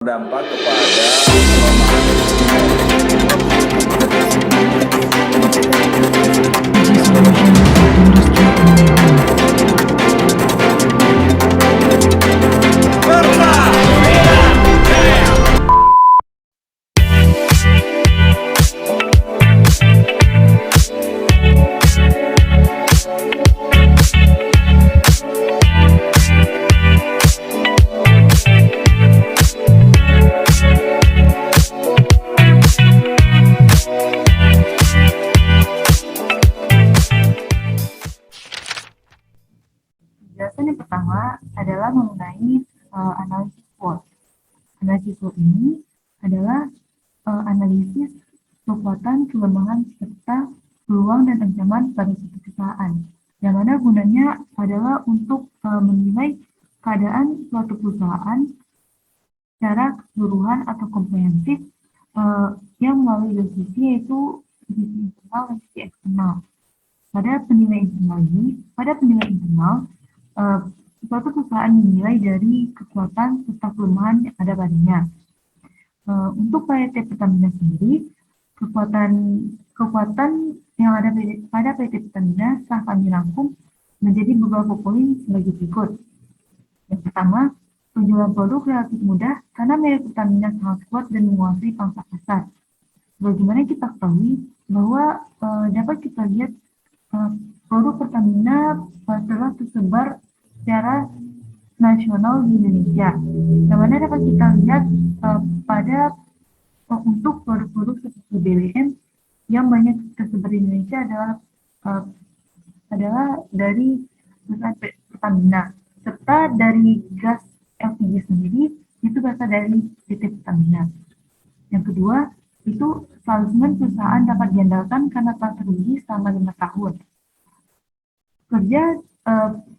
berdampak kepada pelemahan Penjelasan yang pertama adalah mengenai analisis SWOT. Analisis SWOT ini adalah analisis kekuatan, kelemahan, serta peluang dan ancaman pada suatu perusahaan. Yang mana gunanya adalah untuk menilai keadaan suatu perusahaan secara keseluruhan atau komprehensif yang melalui dua sisi, yaitu sisi internal dan sisi eksternal. Pada penilaian internal, suatu perusahaan dinilai dari kekuatan serta kelemahan yang ada padanya. Untuk PT Pertamina sendiri, kekuatan yang ada pada PT Pertamina telah kami rangkum menjadi beberapa poin sebagai berikut. Yang pertama, penjualan produk relatif mudah karena merek Pertamina sangat kuat dan menguasai pangsa pasar. Bagaimana kita ketahui bahwa dapat kita lihat produk Pertamina telah tersebar secara nasional di Indonesia. Yang mana dapat kita lihat pada untuk produk-produk seperti BBM yang banyak tersebar di Indonesia adalah dari perusahaan Pertamina, serta dari gas LPG sendiri itu berasal dari PT Pertamina. Yang kedua, itu salesman perusahaan dapat diandalkan karena telah teruji selama 5 tahun. Kerja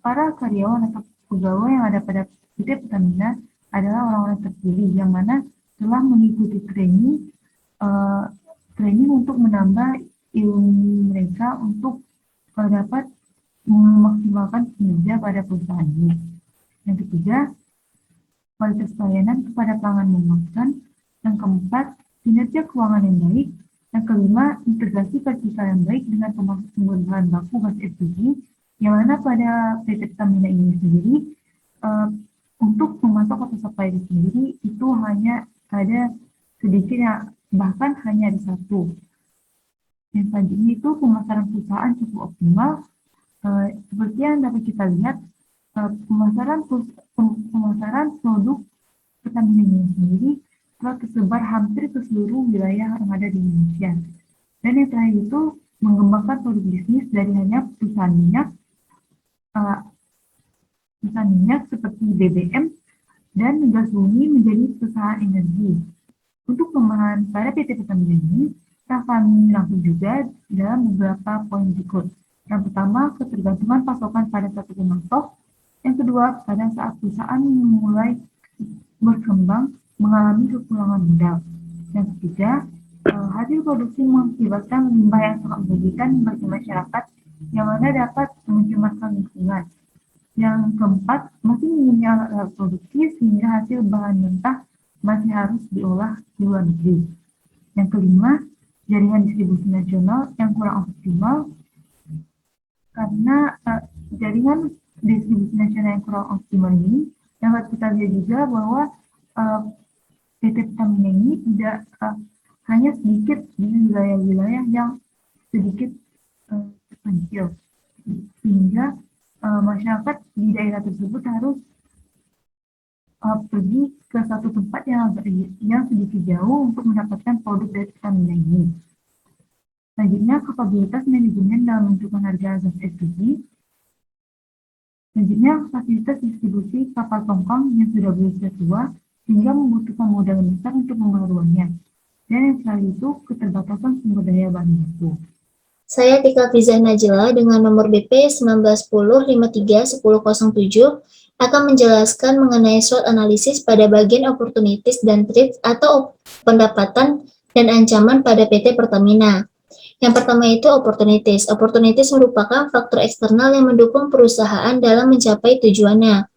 para karyawan atau pegawai yang ada pada PT Pertamina adalah orang-orang terpilih yang mana telah mengikuti training untuk menambah ilmu mereka untuk dapat memaksimalkan kinerja pada perusahaan ini. Yang ketiga, kualitas pelayanan kepada pelanggan memuaskan. Yang keempat, kinerja keuangan yang baik. Yang kelima, integrasi vertikal yang baik dengan pemasok sumber bahan baku gas LPG, yang mana pada PT Pertamina ini sendiri untuk memasok atau supply sendiri itu hanya ada sedikit, bahkan hanya ada satu. Yang selanjutnya itu pemasaran perusahaan cukup optimal, seperti yang dapat kita lihat pemasaran produk Pertamina ini sendiri telah tersebar hampir ke seluruh wilayah yang ada di Indonesia. Dan yang terakhir itu mengembangkan produk bisnis dari hanya perusahaan minyak seperti BBM dan gas bumi menjadi perusahaan energi. Untuk pemahaman pada PT Pertamina ini, kami rangkum juga dalam beberapa poin berikut. Yang pertama, ketergantungan pasokan pada satu pemasok. Yang kedua, pada saat perusahaan mulai berkembang mengalami kekurangan modal. Yang ketiga, hasil produksi mengakibatkan limbah yang sangat merugikan bagi masyarakat yang mana dapat mencemarkan lingkungan. Yang keempat, masih minimnya alat produksi sehingga hasil bahan mentah masih harus diolah di luar negeri. Yang kelima, jaringan distribusi nasional yang kurang optimal karena jaringan distribusi nasional yang kurang optimal ini dapat kita lihat juga bahwa PT Pertamina ini tidak hanya sedikit di wilayah-wilayah yang sedikit terpencil, sehingga masyarakat di daerah tersebut harus pergi ke satu tempat yang sedikit jauh untuk mendapatkan produk dari Pertamina ini. Selanjutnya, kapabilitas manajemen dalam menentukan harga gas LPG. Selanjutnya, fasilitas distribusi kapal tongkang yang sudah berusia tua sehingga membutuhkan modal besar untuk membarukannya. Dan yang terakhir itu, keterbatasan sumber daya bahan baku. Saya Tika Fiza Najila dengan nomor BP 1910531007 akan menjelaskan mengenai SWOT analisis pada bagian opportunities dan threats atau pendapatan dan ancaman pada PT Pertamina. Yang pertama itu opportunities. Opportunities merupakan faktor eksternal yang mendukung perusahaan dalam mencapai tujuannya.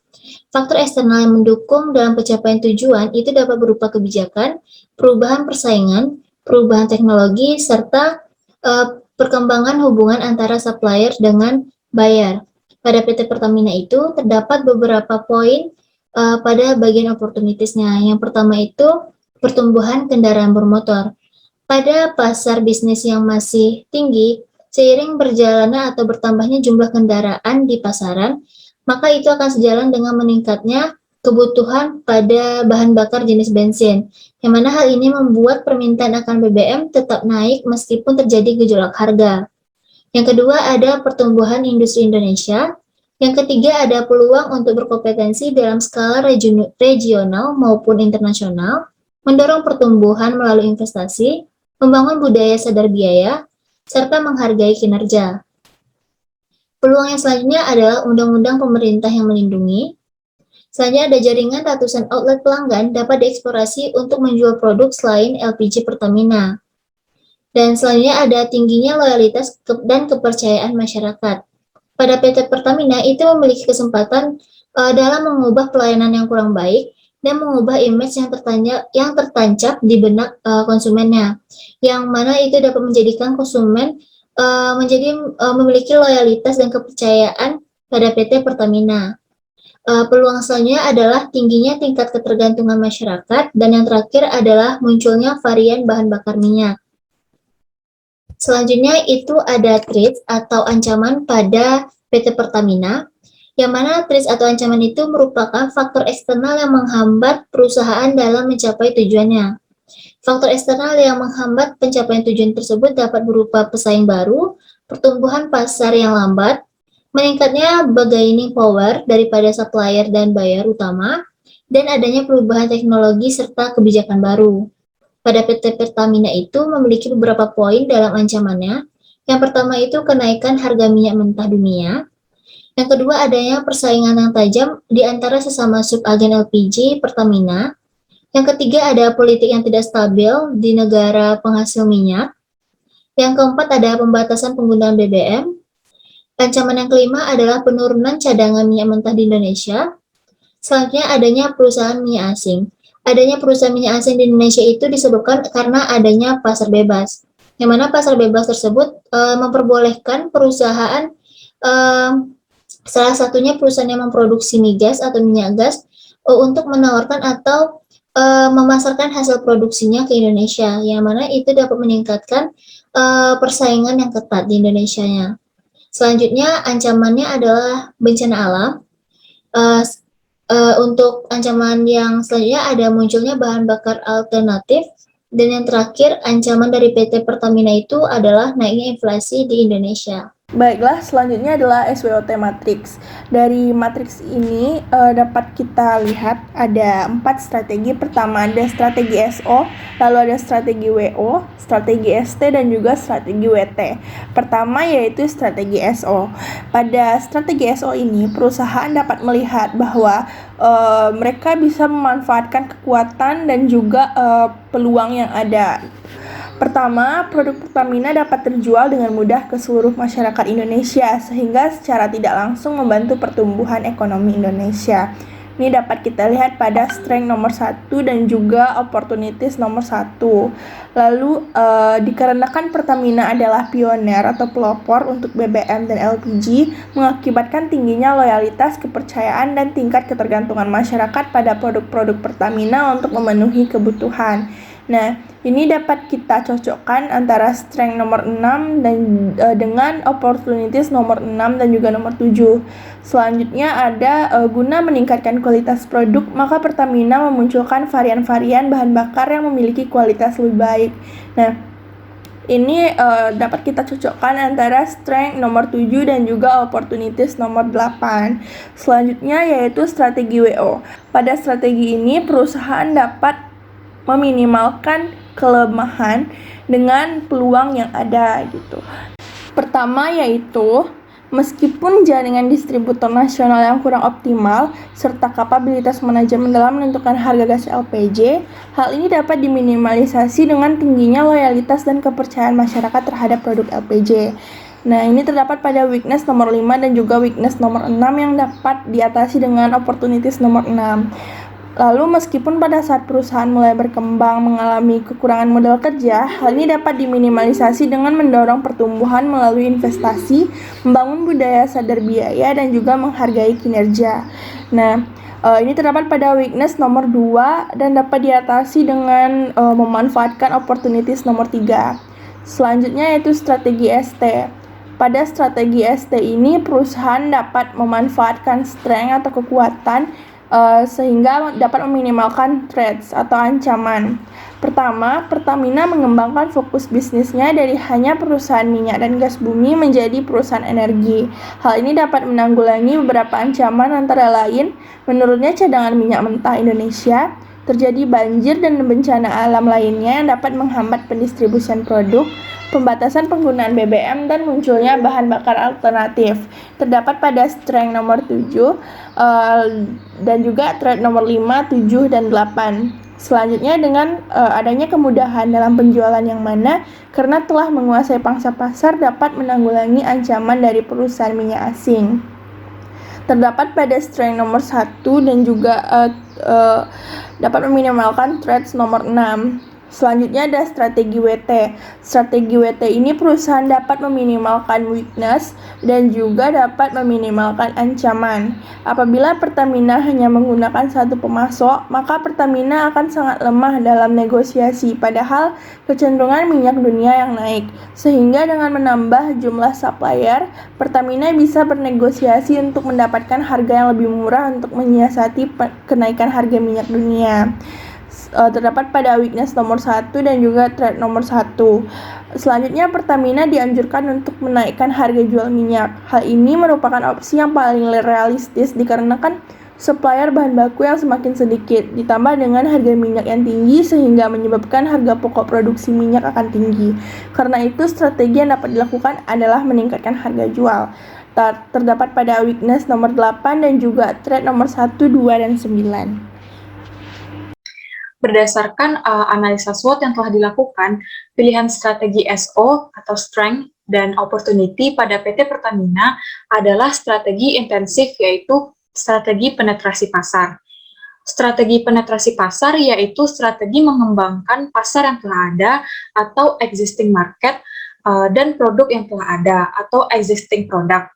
Faktor eksternal yang mendukung dalam pencapaian tujuan itu dapat berupa kebijakan, perubahan persaingan, perubahan teknologi, serta perkembangan hubungan antara supplier dengan buyer. Pada PT Pertamina itu terdapat beberapa poin pada bagian opportunities-nya. Yang pertama itu pertumbuhan kendaraan bermotor. Pada pasar bisnis yang masih tinggi, seiring berjalannya atau bertambahnya jumlah kendaraan di pasaran, maka itu akan sejalan dengan meningkatnya kebutuhan pada bahan bakar jenis bensin, yang mana hal ini membuat permintaan akan BBM tetap naik meskipun terjadi gejolak harga. Yang kedua ada pertumbuhan industri Indonesia. Yang ketiga ada peluang untuk berkompetensi dalam skala regional maupun internasional, mendorong pertumbuhan melalui investasi, membangun budaya sadar biaya, serta menghargai kinerja. Peluang yang selanjutnya adalah undang-undang pemerintah yang melindungi. Selanjutnya ada jaringan ratusan outlet pelanggan dapat dieksplorasi untuk menjual produk selain LPG Pertamina. Dan selanjutnya ada tingginya loyalitas dan kepercayaan masyarakat. Pada PT Pertamina itu memiliki kesempatan dalam mengubah pelayanan yang kurang baik dan mengubah image yang tertancap di benak konsumennya, yang mana itu dapat menjadikan konsumen memiliki loyalitas dan kepercayaan pada PT Pertamina. Peluang selanjutnya adalah tingginya tingkat ketergantungan masyarakat, dan yang terakhir adalah munculnya varian bahan bakar minyak. Selanjutnya itu ada threats atau ancaman pada PT Pertamina, yang mana threats atau ancaman itu merupakan faktor eksternal yang menghambat perusahaan dalam mencapai tujuannya. Faktor eksternal yang menghambat pencapaian tujuan tersebut dapat berupa pesaing baru, pertumbuhan pasar yang lambat, meningkatnya bargaining power daripada supplier dan buyer utama, dan adanya perubahan teknologi serta kebijakan baru. Pada PT Pertamina itu memiliki beberapa poin dalam ancamannya. Yang pertama itu kenaikan harga minyak mentah dunia. Yang kedua adanya persaingan yang tajam di antara sesama subagen LPG Pertamina. Yang ketiga ada politik yang tidak stabil di negara penghasil minyak. Yang keempat ada pembatasan penggunaan BBM. Ancaman yang kelima adalah penurunan cadangan minyak mentah di Indonesia. Selanjutnya adanya perusahaan minyak asing. Adanya perusahaan minyak asing di Indonesia itu disebabkan karena adanya pasar bebas, yang mana pasar bebas tersebut memperbolehkan perusahaan, salah satunya perusahaan yang memproduksi migas atau minyak gas, untuk menawarkan atau memasarkan hasil produksinya ke Indonesia, yang mana itu dapat meningkatkan persaingan yang ketat di Indonesia-nya. Selanjutnya ancamannya adalah bencana alam. Untuk ancaman yang selanjutnya ada munculnya bahan bakar alternatif, dan yang terakhir ancaman dari PT Pertamina itu adalah naiknya inflasi di Indonesia. Baiklah, selanjutnya adalah SWOT Matrix. Dari matriks ini dapat kita lihat ada 4 strategi. Pertama ada strategi SO, lalu ada strategi WO, strategi ST, dan juga strategi WT. Pertama yaitu strategi SO. Pada strategi SO ini, perusahaan dapat melihat bahwa mereka bisa memanfaatkan kekuatan dan juga peluang yang ada. Pertama, produk Pertamina dapat terjual dengan mudah ke seluruh masyarakat Indonesia, sehingga secara tidak langsung membantu pertumbuhan ekonomi Indonesia. Ini dapat kita lihat pada strength nomor 1 dan juga opportunities nomor 1. Lalu, dikarenakan Pertamina adalah pioner atau pelopor untuk BBM dan LPG, mengakibatkan tingginya loyalitas, kepercayaan, dan tingkat ketergantungan masyarakat pada produk-produk Pertamina untuk memenuhi kebutuhan. Nah, ini dapat kita cocokkan antara strength nomor 6 dan dengan opportunities nomor 6 dan juga nomor 7. Selanjutnya ada guna meningkatkan kualitas produk, maka Pertamina memunculkan varian-varian bahan bakar yang memiliki kualitas lebih baik. Nah, ini dapat kita cocokkan antara strength nomor 7 dan juga opportunities nomor 8. Selanjutnya yaitu strategi WO. Pada strategi ini perusahaan dapat meminimalkan kelemahan dengan peluang yang ada gitu. Pertama yaitu meskipun jaringan distributor nasional yang kurang optimal serta kapabilitas manajemen dalam menentukan harga gas LPG, hal ini dapat diminimalisasi dengan tingginya loyalitas dan kepercayaan masyarakat terhadap produk LPG. Nah, ini terdapat pada weakness nomor 5 dan juga weakness nomor 6 yang dapat diatasi dengan opportunities nomor 6. Lalu meskipun pada saat perusahaan mulai berkembang mengalami kekurangan modal kerja, hal ini dapat diminimalisasi dengan mendorong pertumbuhan melalui investasi, membangun budaya sadar biaya, dan juga menghargai kinerja. Nah, ini terdapat pada weakness nomor 2 dan dapat diatasi dengan memanfaatkan opportunities nomor 3. Selanjutnya yaitu strategi ST. Pada strategi ST ini, perusahaan dapat memanfaatkan strength atau kekuatan sehingga dapat meminimalkan threats atau ancaman. Pertama, Pertamina mengembangkan fokus bisnisnya dari hanya perusahaan minyak dan gas bumi menjadi perusahaan energi. Hal ini dapat menanggulangi beberapa ancaman antara lain menurunnya cadangan minyak mentah Indonesia, terjadi banjir dan bencana alam lainnya yang dapat menghambat pendistribusian produk, pembatasan penggunaan BBM, dan munculnya bahan bakar alternatif. Terdapat pada strength nomor 7 dan juga threat nomor 5, 7, dan 8. Selanjutnya dengan adanya kemudahan dalam penjualan yang mana karena telah menguasai pangsa pasar dapat menanggulangi ancaman dari perusahaan minyak asing. Terdapat pada strength nomor 1 dan juga dapat meminimalkan threats nomor 6. Selanjutnya ada strategi WT. Strategi WT ini perusahaan dapat meminimalkan weakness dan juga dapat meminimalkan ancaman. Apabila Pertamina hanya menggunakan satu pemasok, maka Pertamina akan sangat lemah dalam negosiasi, padahal kecenderungan minyak dunia yang naik. Sehingga dengan menambah jumlah supplier, Pertamina bisa bernegosiasi untuk mendapatkan harga yang lebih murah untuk menyiasati kenaikan harga minyak dunia. Terdapat pada weakness nomor 1 dan juga threat nomor 1. Selanjutnya, Pertamina dianjurkan untuk menaikkan harga jual minyak. Hal ini merupakan opsi yang paling realistis dikarenakan supplier bahan baku yang semakin sedikit, ditambah dengan harga minyak yang tinggi sehingga menyebabkan harga pokok produksi minyak akan tinggi. Karena itu, strategi yang dapat dilakukan adalah meningkatkan harga jual. Terdapat pada weakness nomor 8 dan juga threat nomor 1, 2, dan 9. Berdasarkan analisa SWOT yang telah dilakukan, pilihan strategi SO atau Strength dan Opportunity pada PT Pertamina adalah strategi intensif, yaitu strategi penetrasi pasar. Strategi penetrasi pasar yaitu strategi mengembangkan pasar yang telah ada atau existing market dan produk yang telah ada atau existing product.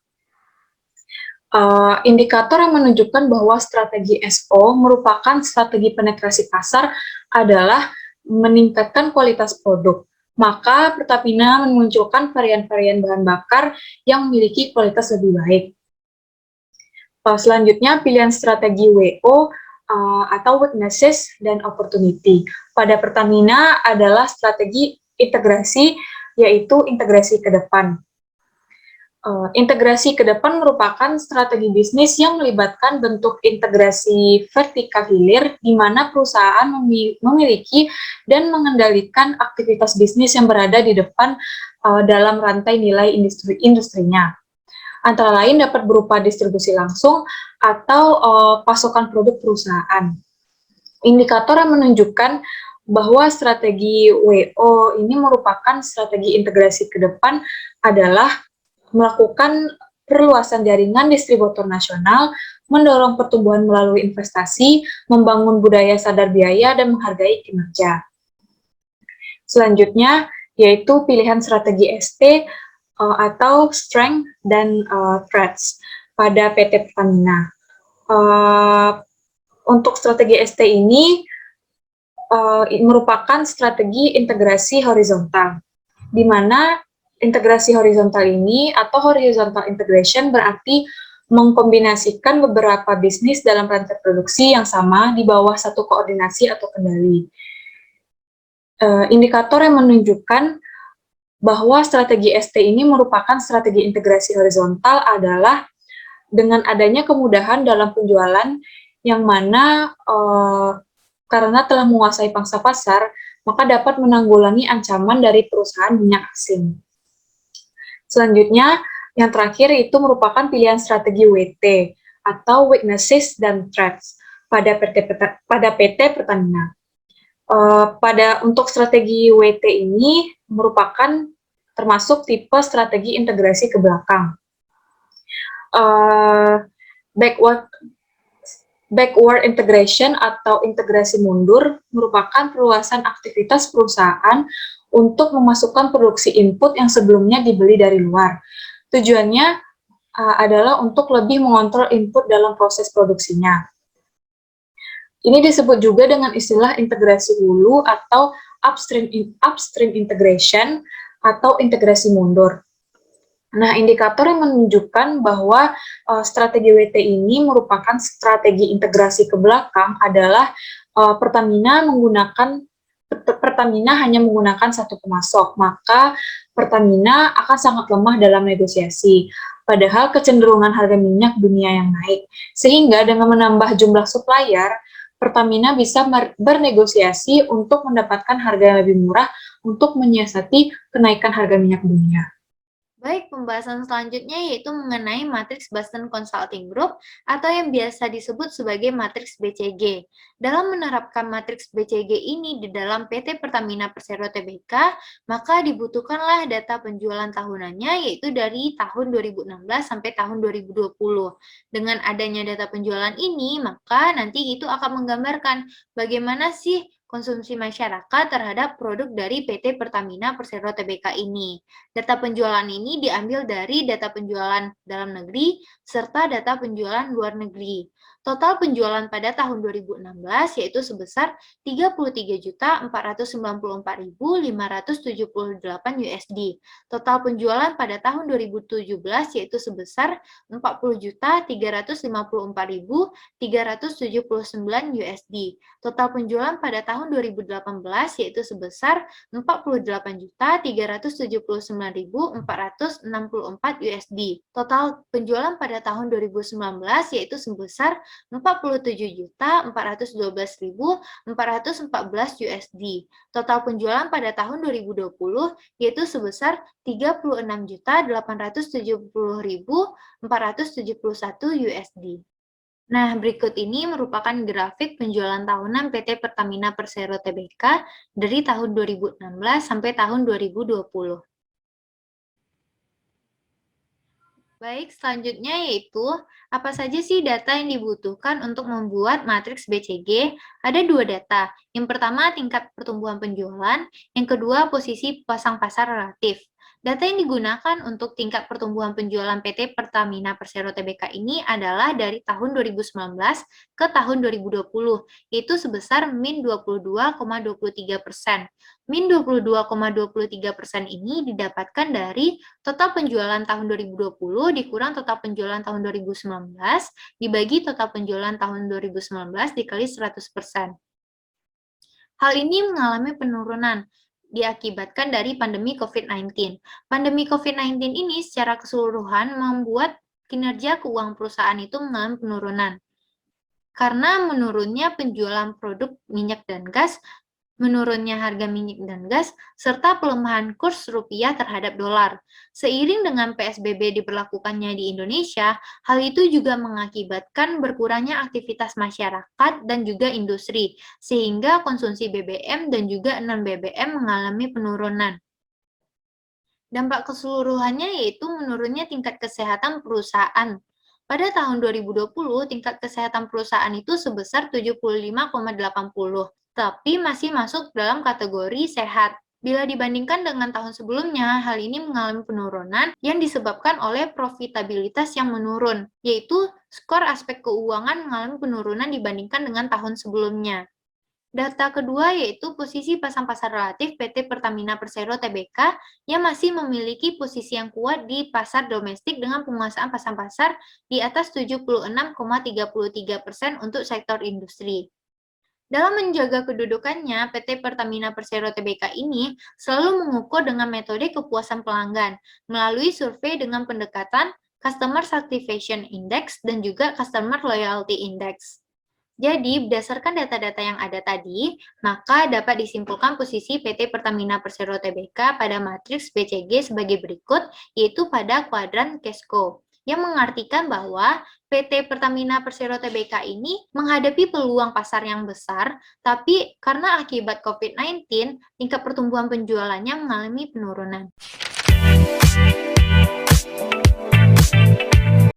Indikator yang menunjukkan bahwa strategi SO merupakan strategi penetrasi pasar adalah meningkatkan kualitas produk. Maka Pertamina memunculkan varian-varian bahan bakar yang memiliki kualitas lebih baik. Selanjutnya, pilihan strategi WO atau weaknesses dan opportunity. Pada Pertamina adalah strategi integrasi, yaitu integrasi ke depan. Integrasi ke depan merupakan strategi bisnis yang melibatkan bentuk integrasi vertikal hilir, di mana perusahaan memiliki dan mengendalikan aktivitas bisnis yang berada di depan dalam rantai nilai industrinya. Antara lain dapat berupa distribusi langsung atau pasokan produk perusahaan. Indikator yang menunjukkan bahwa strategi WO ini merupakan strategi integrasi ke depan adalah melakukan perluasan jaringan distributor nasional, mendorong pertumbuhan melalui investasi, membangun budaya sadar biaya, dan menghargai kinerja. Selanjutnya, yaitu pilihan strategi ST atau Strength dan Threats pada PT Pertamina. Untuk strategi ST ini merupakan strategi integrasi horizontal, di mana integrasi horizontal ini atau horizontal integration berarti mengkombinasikan beberapa bisnis dalam rantai produksi yang sama di bawah satu koordinasi atau kendali. Indikator yang menunjukkan bahwa strategi ST ini merupakan strategi integrasi horizontal adalah dengan adanya kemudahan dalam penjualan yang mana karena telah menguasai pangsa pasar, maka dapat menanggulangi ancaman dari perusahaan minyak asing. Selanjutnya, yang terakhir itu merupakan pilihan strategi WT atau weaknesses dan threats pada PT Pertamina. Untuk strategi WT ini merupakan termasuk tipe strategi integrasi ke belakang. Backward integration atau integrasi mundur merupakan perluasan aktivitas perusahaan untuk memasukkan produksi input yang sebelumnya dibeli dari luar. Tujuannya adalah untuk lebih mengontrol input dalam proses produksinya. Ini disebut juga dengan istilah integrasi hulu atau upstream integration atau integrasi mundur. Nah, indikator yang menunjukkan bahwa strategi WT ini merupakan strategi integrasi ke belakang adalah Pertamina hanya menggunakan satu pemasok, maka Pertamina akan sangat lemah dalam negosiasi. Padahal kecenderungan harga minyak dunia yang naik, sehingga dengan menambah jumlah supplier, Pertamina bisa bernegosiasi untuk mendapatkan harga yang lebih murah untuk menyiasati kenaikan harga minyak dunia. Baik, pembahasan selanjutnya yaitu mengenai matriks Boston Consulting Group atau yang biasa disebut sebagai matriks BCG. Dalam menerapkan matriks BCG ini di dalam PT Pertamina Persero Tbk, maka dibutuhkanlah data penjualan tahunannya yaitu dari tahun 2016 sampai tahun 2020. Dengan adanya data penjualan ini, maka nanti itu akan menggambarkan bagaimana sih konsumsi masyarakat terhadap produk dari PT Pertamina Persero Tbk ini. Data penjualan ini diambil dari data penjualan dalam negeri serta data penjualan luar negeri. Total penjualan pada tahun 2016 yaitu sebesar 33.494.578 USD. Total penjualan pada tahun 2017 yaitu sebesar 40.354.379 USD. Total penjualan pada tahun 2018 yaitu sebesar 48.379.464 USD. Total penjualan pada tahun 2019 yaitu sebesar 47.412.414 USD. Total penjualan pada tahun 2020 yaitu sebesar 36.870.471 USD. Nah, berikut ini merupakan grafik penjualan tahunan PT Pertamina Persero Tbk dari tahun 2016 sampai tahun 2020. Baik, selanjutnya yaitu apa saja sih data yang dibutuhkan untuk membuat matriks BCG? Ada dua data. Yang pertama tingkat pertumbuhan penjualan, yang kedua posisi pasang pasar relatif. Data yang digunakan untuk tingkat pertumbuhan penjualan PT Pertamina Persero Tbk ini adalah dari tahun 2019 ke tahun 2020, yaitu sebesar min 22,23%. Min 22,23% ini didapatkan dari total penjualan tahun 2020 dikurang total penjualan tahun 2019 dibagi total penjualan tahun 2019 dikali 100%. Hal ini mengalami penurunan diakibatkan dari pandemi COVID-19. Pandemi COVID-19 ini secara keseluruhan membuat kinerja keuangan perusahaan itu mengalami penurunan. Karena menurunnya penjualan produk minyak dan gas, menurunnya harga minyak dan gas, serta pelemahan kurs rupiah terhadap dolar. Seiring dengan PSBB diberlakukannya di Indonesia, hal itu juga mengakibatkan berkurangnya aktivitas masyarakat dan juga industri, sehingga konsumsi BBM dan juga non-BBM mengalami penurunan. Dampak keseluruhannya yaitu menurunnya tingkat kesehatan perusahaan. Pada tahun 2020, tingkat kesehatan perusahaan itu sebesar 75,80, tapi masih masuk dalam kategori sehat. Bila dibandingkan dengan tahun sebelumnya, hal ini mengalami penurunan yang disebabkan oleh profitabilitas yang menurun, yaitu skor aspek keuangan mengalami penurunan dibandingkan dengan tahun sebelumnya. Data kedua yaitu posisi pasang pasar relatif PT Pertamina Persero Tbk yang masih memiliki posisi yang kuat di pasar domestik dengan penguasaan pasang pasar di atas 76,33% untuk sektor industri. Dalam menjaga kedudukannya, PT Pertamina Persero Tbk ini selalu mengukur dengan metode kepuasan pelanggan melalui survei dengan pendekatan Customer Satisfaction Index dan juga Customer Loyalty Index. Jadi, berdasarkan data-data yang ada tadi, maka dapat disimpulkan posisi PT Pertamina Persero Tbk pada matriks BCG sebagai berikut, yaitu pada kuadran Kesko, yang mengartikan bahwa PT Pertamina Persero Tbk ini menghadapi peluang pasar yang besar, tapi karena akibat COVID-19, tingkat pertumbuhan penjualannya mengalami penurunan. Bye.